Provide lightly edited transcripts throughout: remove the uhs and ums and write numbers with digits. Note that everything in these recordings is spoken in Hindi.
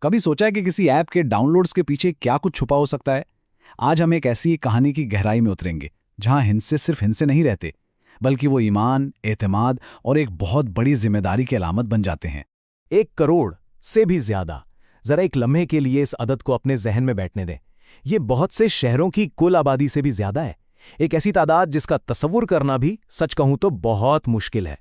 कभी सोचा है कि किसी ऐप के डाउनलोड्स के पीछे क्या कुछ छुपा हो सकता है? आज हम एक ऐसी कहानी की गहराई में उतरेंगे, जहां हिंसे सिर्फ हिंसे नहीं रहते, बल्कि वो ईमान, एतमाद और एक बहुत बड़ी जिम्मेदारी की अलामत बन जाते हैं। 1 करोड़ से भी ज्यादा। जरा एक लम्हे के लिए इस अदद को अपने जहन में बैठने दें। ये बहुत से शहरों की कुल आबादी से भी ज्यादा है। एक ऐसी तादाद जिसका तसव्वुर करना भी, सच कहूं तो, बहुत मुश्किल है।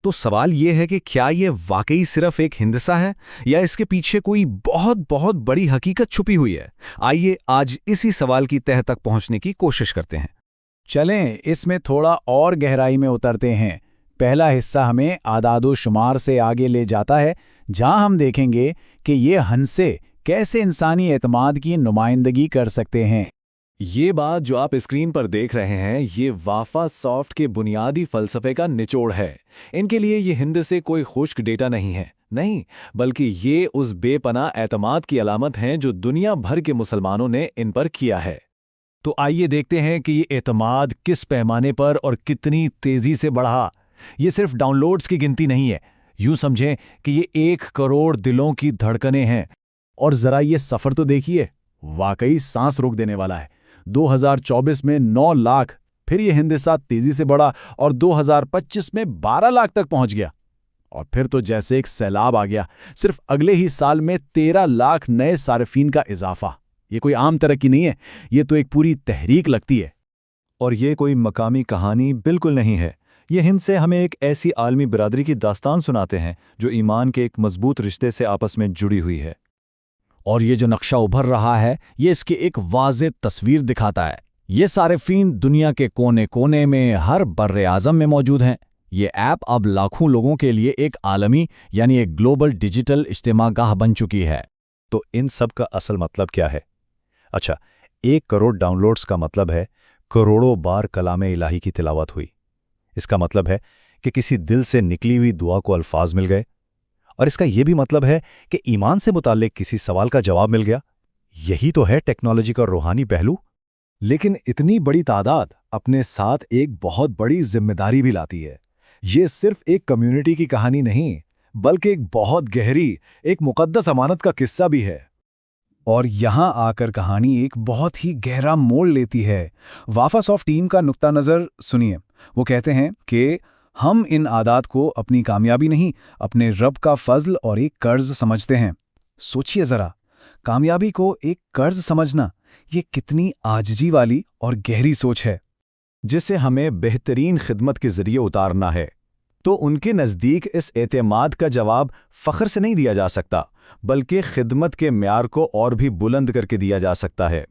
तो सवाल ये है कि क्या ये वाकई सिर्फ एक हिंसा है या इसके पीछे कोई बहुत बहुत बड़ी हकीकत छुपी हुई है? आइए आज इसी सवाल की तह तक पहुंचने की कोशिश करते हैं। चलें इसमें थोड़ा और गहराई में उतरते हैं। पहला हिस्सा हमें आदादो शुमार से आगे ले जाता है, जहां हम देखेंगे कि ये हंसे कैसे इंसानी एतमाद की नुमाइंदगी कर सकते हैं। ये बात जो आप स्क्रीन पर देख रहे हैं, ये वाफा सॉफ्ट के बुनियादी फलसफे का निचोड़ है। इनके लिए ये हिंद से कोई खुश्क डेटा नहीं है, नहीं, बल्कि ये उस बेपनाह एतमाद की अलामत हैं जो दुनिया भर के मुसलमानों ने इन पर किया है। तो आइए देखते हैं कि ये एतमाद किस पैमाने पर और कितनी तेजी से बढ़ा। ये सिर्फ डाउनलोड्स की गिनती नहीं है, यूं समझें कि ये 1 करोड़ दिलों की धड़कनें हैं। और जरा ये सफर तो देखिए, वाकई सांस रोक देने वाला है। 2024 में 9 लाख, फिर ये हिंसा तेजी से बढ़ा और 2025 में 12 लाख तक पहुंच गया। और फिर तो जैसे एक सैलाब आ गया, सिर्फ अगले ही साल में 13 लाख नए सारिफीन का इजाफा। ये कोई आम तरक्की नहीं है, ये तो एक पूरी तहरीक लगती है। और ये कोई मकामी कहानी बिल्कुल नहीं है। ये हिंद से हमें एक ऐसी आलमी बिरादरी की दास्तान सुनाते हैं जो ईमान के एक मजबूत रिश्ते से आपस में जुड़ी हुई है। और ये जो नक्शा उभर रहा है, ये इसकी एक वाज़ेह तस्वीर दिखाता है। ये सारिफीन दुनिया के कोने कोने में, हर बर्रे आज़म में मौजूद हैं। ये ऐप अब लाखों लोगों के लिए एक आलमी यानी एक ग्लोबल डिजिटल इज्तिमागाह बन चुकी है। तो इन सब का असल मतलब क्या है? अच्छा, 1 करोड़ डाउनलोड्स का मतलब है करोड़ों बार कलामे इलाही की तिलावत हुई। इसका मतलब है कि किसी दिल से निकली हुई दुआ को अल्फाज मिल गए। और इसका यह भी मतलब है कि ईमान से मुताल्लिक किसी सवाल का जवाब मिल गया। यही तो है टेक्नोलॉजी का रूहानी पहलू। लेकिन इतनी बड़ी तादाद अपने साथ एक बहुत बड़ी जिम्मेदारी भी लाती है। ये सिर्फ एक कम्युनिटी की कहानी नहीं, बल्कि एक बहुत गहरी, एक मुकद्दस अमानत का किस्सा भी है। और यहां आकर कहानी एक बहुत ही गहरा मोड़ लेती है। वाफा सॉफ्ट टीम का नुक्ता नज़र सुनिए। वो कहते हैं कि हम इन आदात को अपनी कामयाबी नहीं, अपने रब का फजल और एक कर्ज समझते हैं। सोचिए ज़रा, कामयाबी को एक कर्ज समझना, ये कितनी आजिज़ी वाली और गहरी सोच है, जिसे हमें बेहतरीन खिदमत के जरिए उतारना है। तो उनके नज़दीक इस एतमाद का जवाब फ़ख्र से नहीं दिया जा सकता, बल्कि खिदमत के म्यार को और भी बुलंद करके दिया जा सकता है।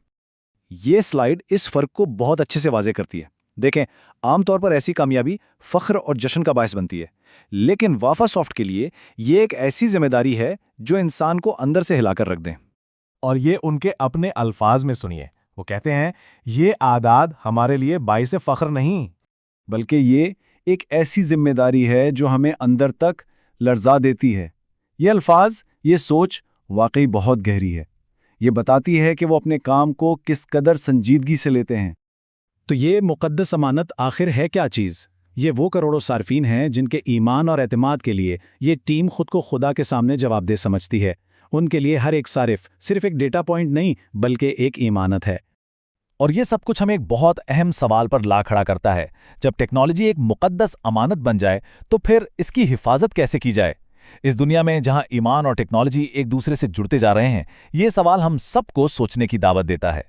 ये स्लाइड इस फ़र्क को बहुत अच्छे से वाज़े करती है। देखें, आमतौर पर ऐसी कामयाबी फ़ख्र और जश्न का बायस बनती है, लेकिन वाफा सॉफ्ट के लिए ये एक ऐसी जिम्मेदारी है जो इंसान को अंदर से हिलाकर रख दें। और ये उनके अपने अल्फाज में सुनिए। वो कहते हैं, ये आदाद हमारे लिए बाइस फ़ख्र नहीं, बल्कि ये एक ऐसी जिम्मेदारी है जो हमें अंदर तक लर्जा देती है। ये अल्फाज, ये सोच वाकई बहुत गहरी है। ये बताती है कि वो अपने काम को किस कदर संजीदगी से लेते हैं। तो ये मुक़द्दस अमानत आखिर है क्या चीज़? ये वो करोड़ों सार्फीन हैं जिनके ईमान और एतमाद के लिए ये टीम खुद को खुदा के सामने जवाबदेह समझती है। उनके लिए हर एक सारिफ सिर्फ एक डेटा पॉइंट नहीं, बल्कि एक ईमानत है। और ये सब कुछ हमें एक बहुत अहम सवाल पर ला खड़ा करता है। जब टेक्नोलॉजी एक मुक़द्दस अमानत बन जाए, तो फिर इसकी हिफाजत कैसे की जाए? इस दुनिया में जहां ईमान और टेक्नोलॉजी एक दूसरे से जुड़ते जा रहे हैं, ये सवाल हम सबको सोचने की दावत देता है।